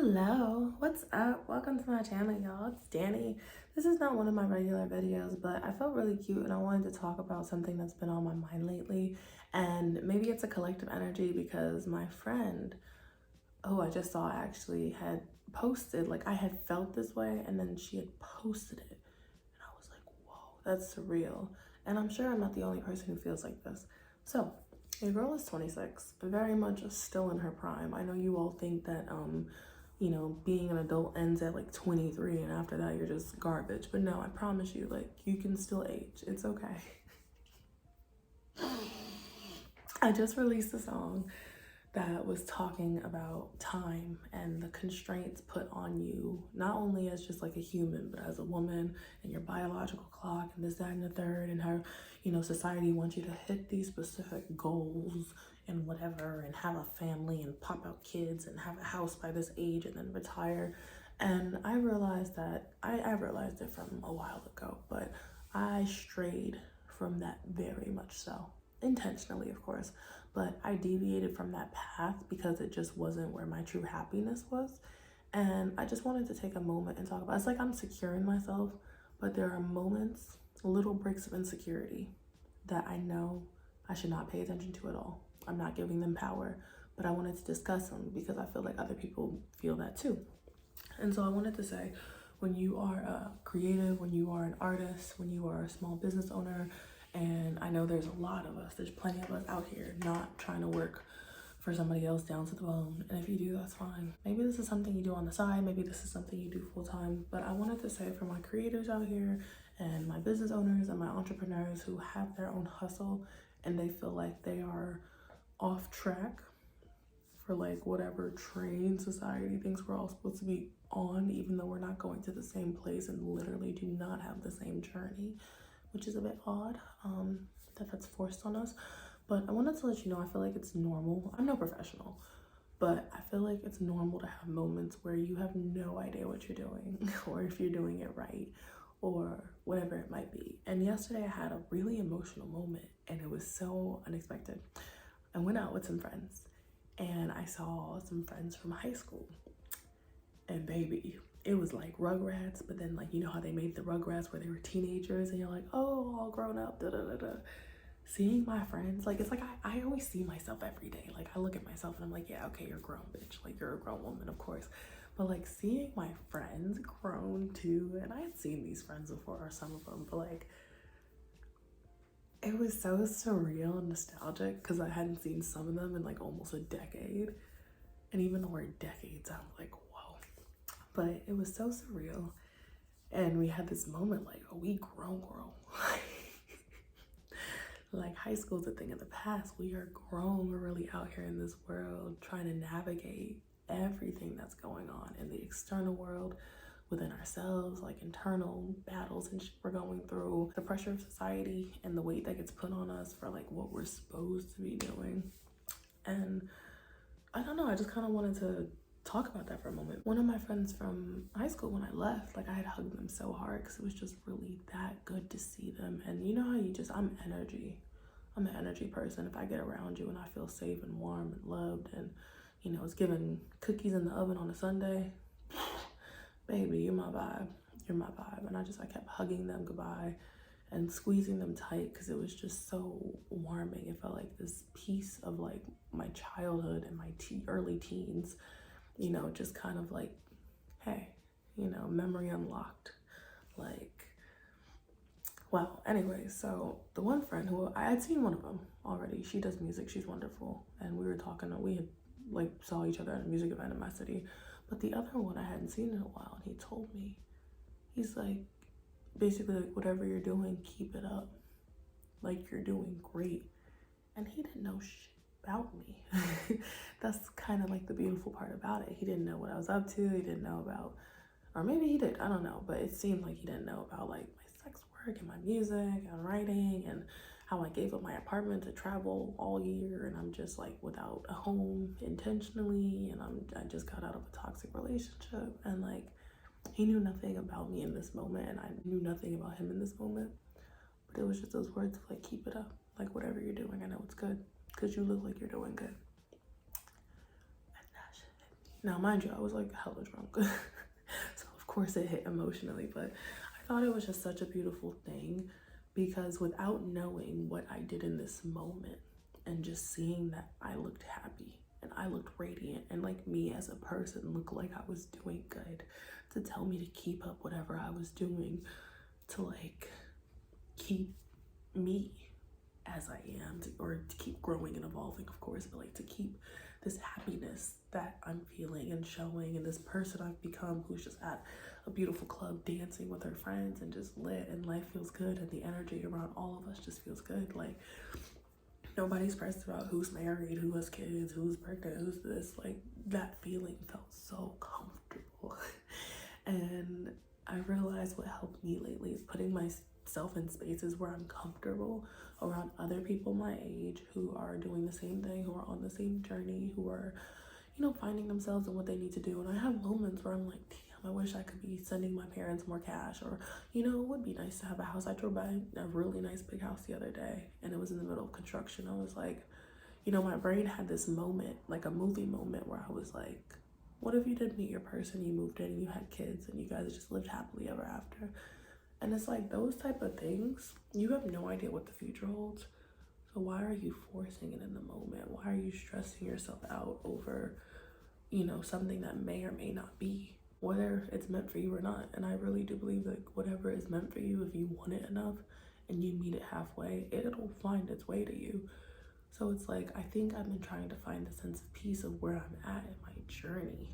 Hello, what's up? Welcome to my channel, y'all. It's Danny. This is not one of my regular videos, but I felt really cute and I wanted to talk about something that's been on my mind lately. And maybe it's a collective energy because my friend, who I just saw actually had posted, like I had felt this way and then she had posted it. And I was like, whoa, that's surreal. And I'm sure I'm not the only person who feels like this. So, your girl is 26, but very much still in her prime. I know you all think that being an adult ends at like 23 and after that you're just garbage. But no, I promise you, like, you can still age. It's okay. I just released a song that was talking about time and the constraints put on you, not only as just like a human, but as a woman and your biological clock and this, that, and the third, and how, society wants you to hit these specific goals and whatever, and have a family and pop out kids and have a house by this age and then retire. And I realized that I realized it from a while ago, but I strayed from that very much so. Intentionally, of course, but I deviated from that path because it just wasn't where my true happiness was. And I just wanted to take a moment and talk about it's like I'm securing myself, but there are moments, little breaks of insecurity that I know I should not pay attention to at all. I'm not giving them power, but I wanted to discuss them because I feel like other people feel that too. And so I wanted to say, when you are a creative, when you are an artist, when you are a small business owner, and I know there's a lot of us, there's plenty of us out here not trying to work for somebody else down to the bone. And if you do, that's fine. Maybe this is something you do on the side, maybe this is something you do full time. But I wanted to say, for my creators out here and my business owners and my entrepreneurs who have their own hustle and they feel like they are off track for like whatever train society thinks we're all supposed to be on, even though we're not going to the same place and literally do not have the same journey, which is a bit odd that's forced on us. But I wanted to let you know, I feel like it's normal. I'm no professional, but I feel like it's normal to have moments where you have no idea what you're doing or if you're doing it right or whatever it might be. And yesterday I had a really emotional moment and it was so unexpected. I went out with some friends and I saw some friends from high school, and baby, it was like Rugrats, but then like, you know how they made the Rugrats where they were teenagers and you're like, oh, all grown up, da da da da. Seeing my friends, like, it's like I always see myself every day. Like, I look at myself and I'm like, yeah, okay, you're grown, bitch. Like, you're a grown woman, of course. But like, seeing my friends grown too, and I had seen these friends before, or some of them, but like, it was so surreal and nostalgic because I hadn't seen some of them in like almost a decade. And even the word decade sounds like, whoa. But it was so surreal. And we had this moment like, oh, we grown. Like, high school's a thing of the past. We are grown. We're really out here in this world trying to navigate everything that's going on in the external world, within ourselves, like internal battles and shit we're going through, the pressure of society and the weight that gets put on us for like what we're supposed to be doing. And I don't know, I just kind of wanted to talk about that for a moment. One of my friends from high school, when I left, like I had hugged them so hard because it was just really that good to see them. And you know how I'm energy. I'm an energy person. If I get around you and I feel safe and warm and loved and, it's giving cookies in the oven on a Sunday, baby, you're my vibe. You're my vibe. And I kept hugging them goodbye and squeezing them tight because it was just so warming. It felt like this piece of like my childhood and my early teens, just kind of like, hey, memory unlocked. Like, well, anyway, so the one friend who I had seen one of them already, she does music, she's wonderful. And we were talking, we had like saw each other at a music event in my city. But the other one I hadn't seen in a while, and he told me, he's like, basically like, whatever you're doing, keep it up. Like, you're doing great. And he didn't know shit about me. That's kind of like the beautiful part about it. He didn't know what I was up to. He didn't know about, or maybe he did, I don't know. But it seemed like he didn't know about like my sex work and my music and writing and how I gave up my apartment to travel all year and I'm just like without a home intentionally, and I just got out of a toxic relationship, and like he knew nothing about me in this moment and I knew nothing about him in this moment. But it was just those words of like, keep it up, like whatever you're doing, I know it's good because you look like you're doing good. And that shit hit Now, mind you, I was like hella drunk. So of course it hit emotionally, but I thought it was just such a beautiful thing because without knowing what I did in this moment and just seeing that I looked happy and I looked radiant and like me as a person looked like I was doing good, to tell me to keep up whatever I was doing, to like keep me as I am, or to keep growing and evolving, of course, but like to keep this happiness that I'm feeling and showing, and this person I've become who's just at a beautiful club dancing with her friends and just lit, and life feels good, and the energy around all of us just feels good. Like nobody's pressed about who's married, who has kids, who's pregnant, who's this. Like that feeling felt so comfortable. And I realized what helped me lately is putting myself in spaces where I'm comfortable around other people my age who are doing the same thing, who are on the same journey, who are, finding themselves and what they need to do. And I have moments where I'm like, damn, I wish I could be sending my parents more cash, or, it would be nice to have a house. I drove by a really nice big house the other day and it was in the middle of construction. I was like, my brain had this moment, like a movie moment, where I was like, what if you did meet your person, you moved in, and you had kids, and you guys just lived happily ever after? And it's like those type of things, you have no idea what the future holds. So why are you forcing it in the moment? Why are you stressing yourself out over, something that may or may not be, whether it's meant for you or not? And I really do believe that whatever is meant for you, if you want it enough and you meet it halfway, it'll find its way to you. So it's like, I think I've been trying to find the sense of peace of where I'm at in my journey.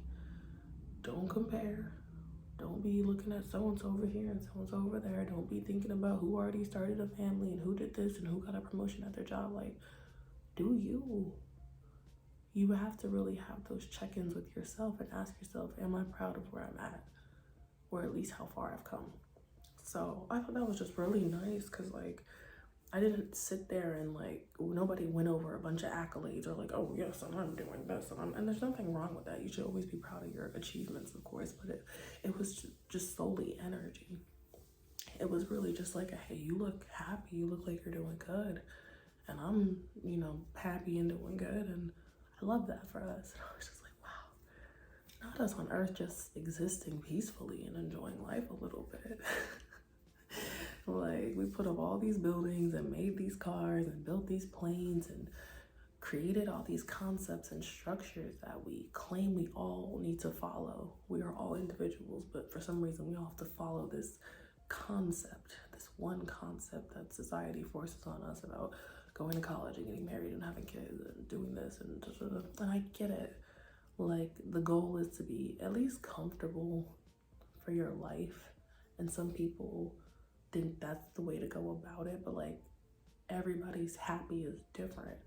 Don't compare. Don't be looking at so-and-so over here and so-and-so over there. Don't be thinking about who already started a family and who did this and who got a promotion at their job. Like, do you? You have to really have those check-ins with yourself and ask yourself, am I proud of where I'm at? Or at least how far I've come. So I thought that was just really nice because, like, I didn't sit there and like, nobody went over a bunch of accolades or like, oh yes, and I'm doing this, and there's nothing wrong with that. You should always be proud of your achievements, of course, but it was just solely energy. It was really just like, hey, you look happy, you look like you're doing good, and I'm, happy and doing good, and I love that for us. And I was just like, wow, not us on earth just existing peacefully and enjoying life a little bit. Like, we put up all these buildings and made these cars and built these planes and created all these concepts and structures that we claim we all need to follow. We are all individuals, but for some reason we all have to follow this concept, this one concept that society forces on us about going to college and getting married and having kids and doing this and I get it. Like, the goal is to be at least comfortable for your life, and some people think that's the way to go about it, but like, everybody's happy is different.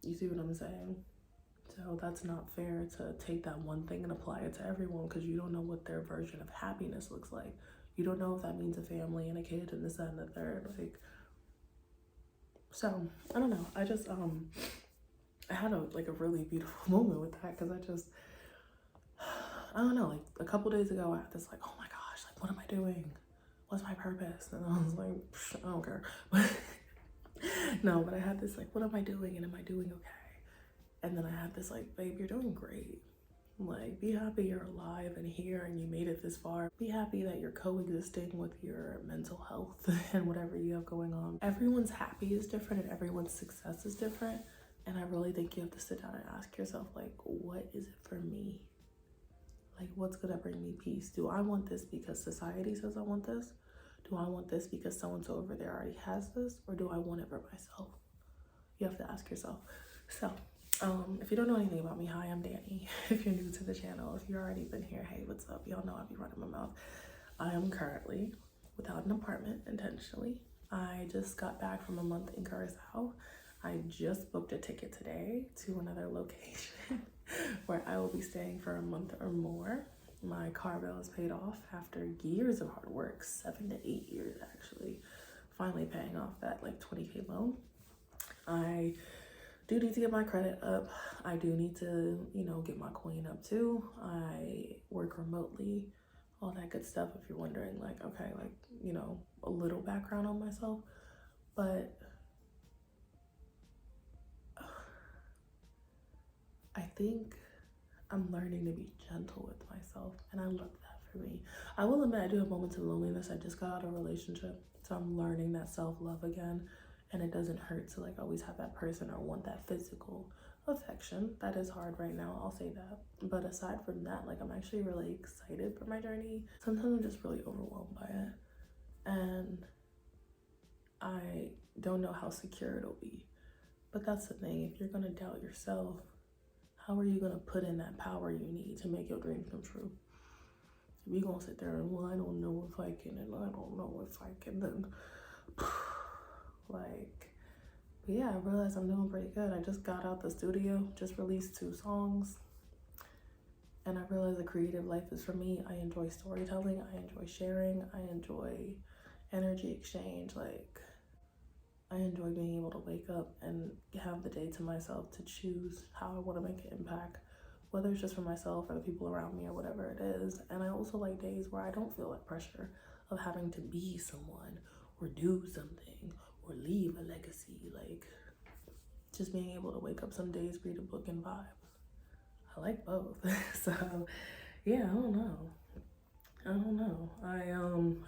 You see what I'm saying? So that's not fair to take that one thing and apply it to everyone, because you don't know what their version of happiness looks like. You don't know if that means a family and a kid and this, that, and the third. Like, so I don't know. I just I had a really beautiful moment with that, because I don't know, like a couple days ago I had this like, oh my gosh, like what am I doing? What's my purpose? And I was like, I don't care. No, but I had this like, what am I doing, and am I doing okay? And then I had this like, babe, you're doing great. Like, be happy you're alive and here and you made it this far. Be happy that you're coexisting with your mental health and whatever you have going on. Everyone's happy is different and everyone's success is different. And I really think you have to sit down and ask yourself, like, what is it for me? Like, what's gonna bring me peace? Do I want this because society says I want this? Do I want this because so-and-so over there already has this? Or do I want it for myself? You have to ask yourself. So, if you don't know anything about me, hi, I'm Danny. If you're new to the channel, if you've already been here, hey, what's up? Y'all know I be running my mouth. I am currently without an apartment intentionally. I just got back from a month in Curacao. I just booked a ticket today to another location where I will be staying for a month or more. My car bill is paid off after years of hard work, 7 to 8 years actually, finally paying off that like 20K loan. I do need to get my credit up. I do need to, get my coin up too. I work remotely, all that good stuff. If you're wondering, like, okay, like, a little background on myself, but I think I'm learning to be gentle with myself, and I love that for me. I will admit I do have moments of loneliness. I just got out of a relationship, so I'm learning that self-love again, and it doesn't hurt to like always have that person or want that physical affection. That is hard right now, I'll say that. But aside from that, like I'm actually really excited for my journey. Sometimes I'm just really overwhelmed by it, and I don't know how secure it'll be. But that's the thing, if you're gonna doubt yourself, how are you gonna put in that power you need to make your dreams come true? If you're gonna sit there and, well, I don't know if I can, and I don't know if I can, then like, but yeah, I realized I'm doing pretty good. I just got out the studio, just released 2 songs, and I realized the creative life is for me. I enjoy storytelling, I enjoy sharing, I enjoy energy exchange. Like, I enjoy being able to wake up and have the day to myself to choose how I want to make an impact, whether it's just for myself or the people around me or whatever it is. And I also like days where I don't feel that pressure of having to be someone or do something or leave a legacy. Like, just being able to wake up some days, read a book, and vibe. I like both. So yeah, I don't know.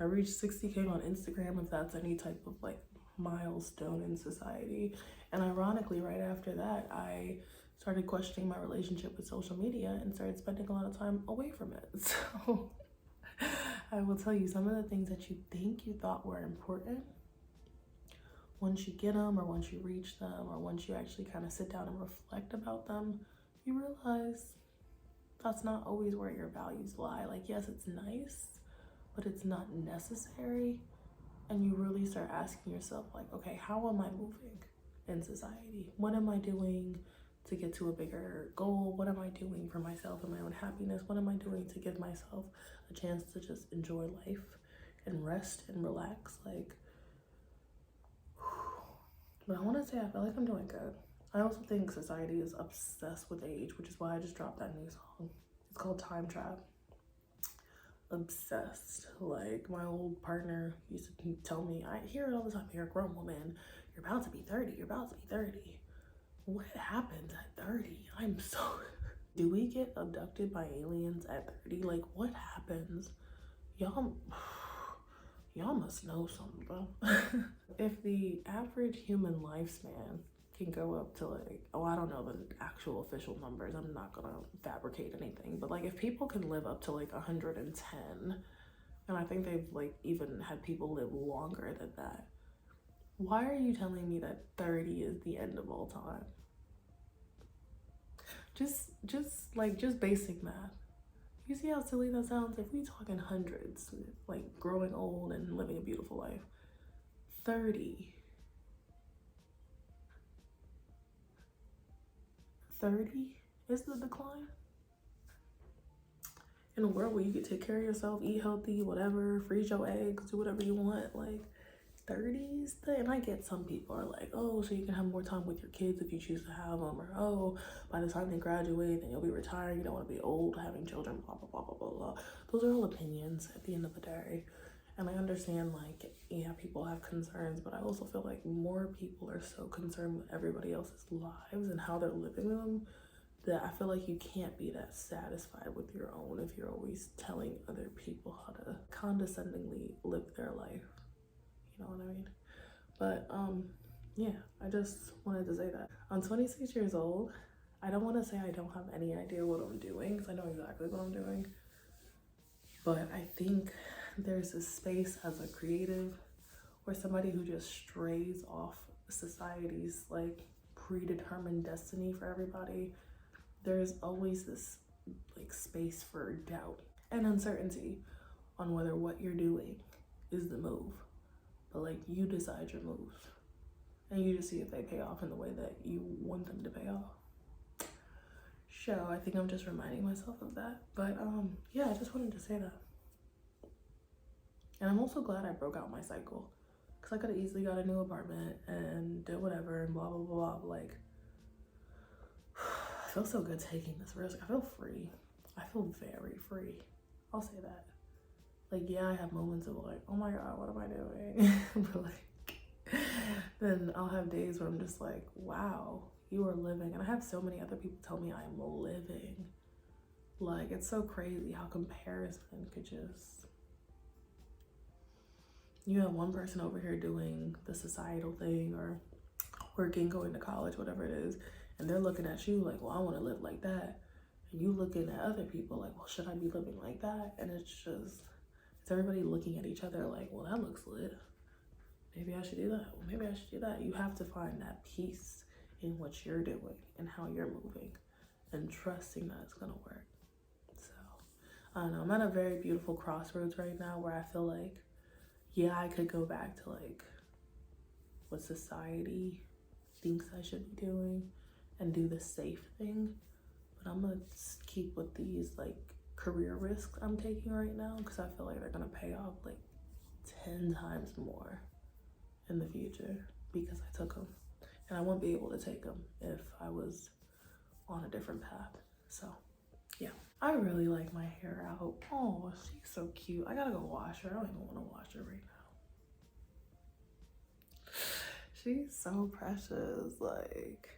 I reached 60K on Instagram, if that's any type of like milestone in society. And ironically, right after that, I started questioning my relationship with social media and started spending a lot of time away from it. So I will tell you, some of the things that you think you thought were important, once you get them or once you reach them or once you actually kind of sit down and reflect about them, you realize that's not always where your values lie. Like, yes, it's nice, but it's not necessary. And you really start asking yourself, like, okay, how am I moving in society? What am I doing to get to a bigger goal? What am I doing for myself and my own happiness? What am I doing to give myself a chance to just enjoy life and rest and relax? Like, but I want to say I feel like I'm doing good. I also think society is obsessed with age, which is why I just dropped that new song. It's called Time Trap. Obsessed. Like, my old partner used to tell me, I hear it all the time, you're a grown woman, you're about to be 30, you're about to be 30. What happens at 30? I'm so do we get abducted by aliens at 30? Like, what happens? Y'all must know something, bro. If the average human lifespan can go up to like, oh, I don't know the actual official numbers, I'm not gonna fabricate anything, but like if people can live up to like 110, and I think they've like even had people live longer than that, why are you telling me that 30 is the end of all time? Just basic math. You see how silly that sounds? If we talking hundreds, like growing old and living a beautiful life, 30 is the decline? In a world where you can take care of yourself, eat healthy, whatever, freeze your eggs, do whatever you want, like 30s. And I get some people are like, oh, so you can have more time with your kids if you choose to have them, or oh, by the time they graduate, then you'll be retired, you don't want to be old having children, blah, blah, blah, blah, blah, blah. Those are all opinions at the end of the day. And I understand, like, yeah, people have concerns, but I also feel like more people are so concerned with everybody else's lives and how they're living them that I feel like you can't be that satisfied with your own if you're always telling other people how to condescendingly live their life. You know what I mean? But yeah, I just wanted to say that. I'm 26 years old. I don't want to say I don't have any idea what I'm doing, because I know exactly what I'm doing. But I think there's a space as a creative or somebody who just strays off society's like predetermined destiny for everybody. There's always this like space for doubt and uncertainty on whether what you're doing is the move. But like, you decide your moves and you just see if they pay off in the way that you want them to pay off. So I think I'm just reminding myself of that. But yeah, I just wanted to say that. And I'm also glad I broke out my cycle, because I could have easily got a new apartment and did whatever and blah, blah, blah, blah. Like, I feel so good taking this risk. I feel free. I feel very free. I'll say that. Like, yeah, I have moments of like, oh my God, what am I doing? But like, then I'll have days where I'm just like, wow, you are living. And I have so many other people tell me I'm living. Like, it's so crazy how comparison could just, you have one person over here doing the societal thing or working, going to college, whatever it is, and they're looking at you like, well, I want to live like that. And you looking at other people like, well, should I be living like that? And it's everybody looking at each other like, well, that looks lit. Maybe I should do that. Well, maybe I should do that. You have to find that peace in what you're doing and how you're moving and trusting that it's going to work. So, I don't know. I'm at a very beautiful crossroads right now where I feel like, yeah, I could go back to like what society thinks I should be doing and do the safe thing. But I'm gonna keep with these like career risks I'm taking right now because I feel like they're gonna pay off like 10 times more in the future because I took them. And I won't be able to take them if I was on a different path. So, yeah. I really like my hair out. Oh, she's so cute. I gotta go wash her. I don't even want to wash her right now. She's so precious. Like,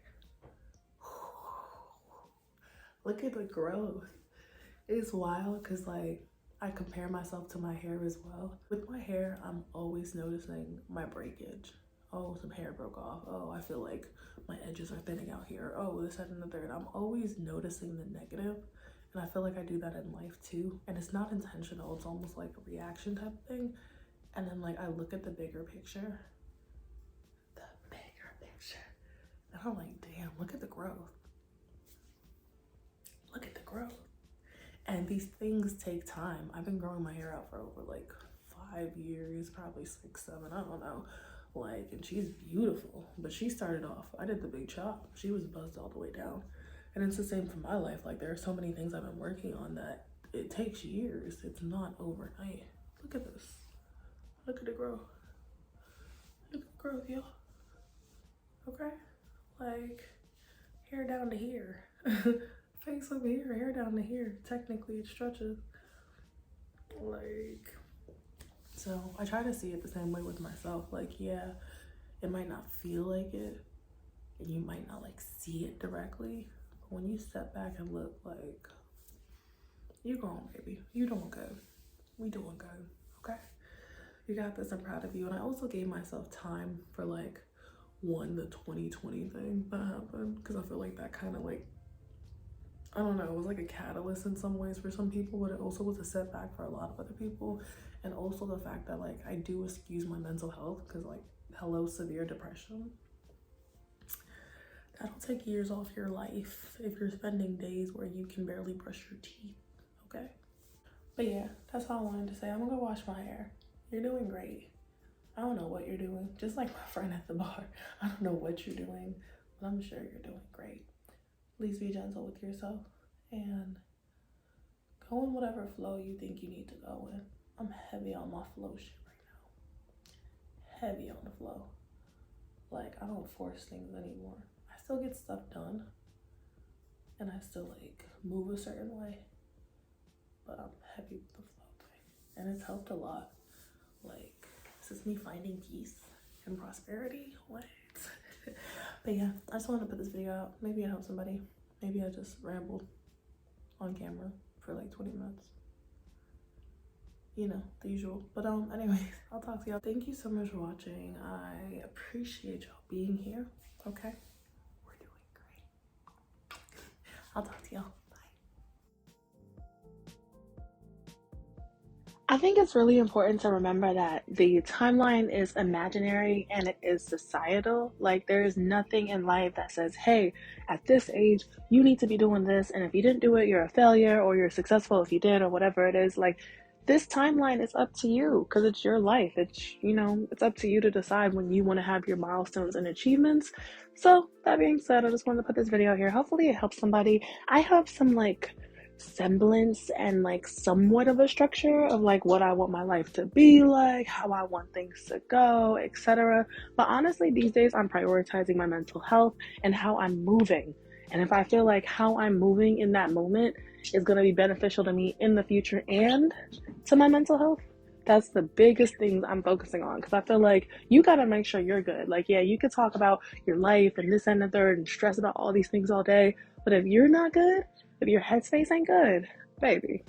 look at the growth. It's wild because, like, I compare myself to my hair as well. With my hair, I'm always noticing my breakage. Oh, some hair broke off. Oh, I feel like my edges are thinning out here. Oh, this, that, and the third. I'm always noticing the negative. And I feel like I do that in life too. And it's not intentional. It's almost like a reaction type thing. And then like I look at the bigger picture. And I'm like, damn, look at the growth. Look at the growth. And these things take time. I've been growing my hair out for over like 5 years, probably 6, 7, I don't know. Like, and she's beautiful. But she started off, I did the big chop. She was buzzed all the way down. And it's the same for my life. Like, there are so many things I've been working on that it takes years. It's not overnight. Look at this. Look at the growth. Look at the growth, y'all. Okay? Like, hair down to here. Face over here, hair down to here. Technically, it stretches. Like, so I try to see it the same way with myself. Like, yeah, it might not feel like it, and you might not like see it directly. But when you step back and look, like, you growing, baby. You doing good. We doing good. Okay? You got this. I'm proud of you. And I also gave myself time for like the 2020 thing that happened because I feel like that kind of like, I don't know, it was like a catalyst in some ways for some people, but it also was a setback for a lot of other people. And also the fact that like I do excuse my mental health because like, hello, severe depression. That'll take years off your life if you're spending days where you can barely brush your teeth, okay? But yeah, that's all I wanted to say. I'm gonna go wash my hair. You're doing great. I don't know what you're doing. Just like my friend at the bar. I don't know what you're doing, but I'm sure you're doing great. Please be gentle with yourself and go in whatever flow you think you need to go in. I'm heavy on my flow shit right now. Heavy on the flow. Like, I don't force things anymore. I still get stuff done and I still like move a certain way, but I'm heavy with the flow thing. And it's helped a lot. Like, this is me finding peace and prosperity. What? But yeah, I just wanted to put this video out. Maybe it helped somebody. Maybe I just rambled on camera for like 20 minutes. You know, the usual. But anyways, I'll talk to y'all. Thank you so much for watching. I appreciate y'all being here. Okay? We're doing great. I'll talk to y'all. I think it's really important to remember that the timeline is imaginary and it is societal. Like, there is nothing in life that says, hey, at this age, you need to be doing this. And if you didn't do it, you're a failure, or you're successful if you did, or whatever it is. Like, this timeline is up to you because it's your life. It's, you know, it's up to you to decide when you want to have your milestones and achievements. So that being said, I just wanted to put this video here. Hopefully it helps somebody. I have some like semblance and like somewhat of a structure of like what I want my life to be like, how I want things to go, etc. But honestly, these days I'm prioritizing my mental health and how I'm moving. And if I feel like how I'm moving in that moment is going to be beneficial to me in the future and to my mental health, that's the biggest thing I'm focusing on. Because I feel like you got to make sure you're good. Like, yeah, you could talk about your life and this and the third and stress about all these things all day, but if you're not good, If your headspace ain't good, baby,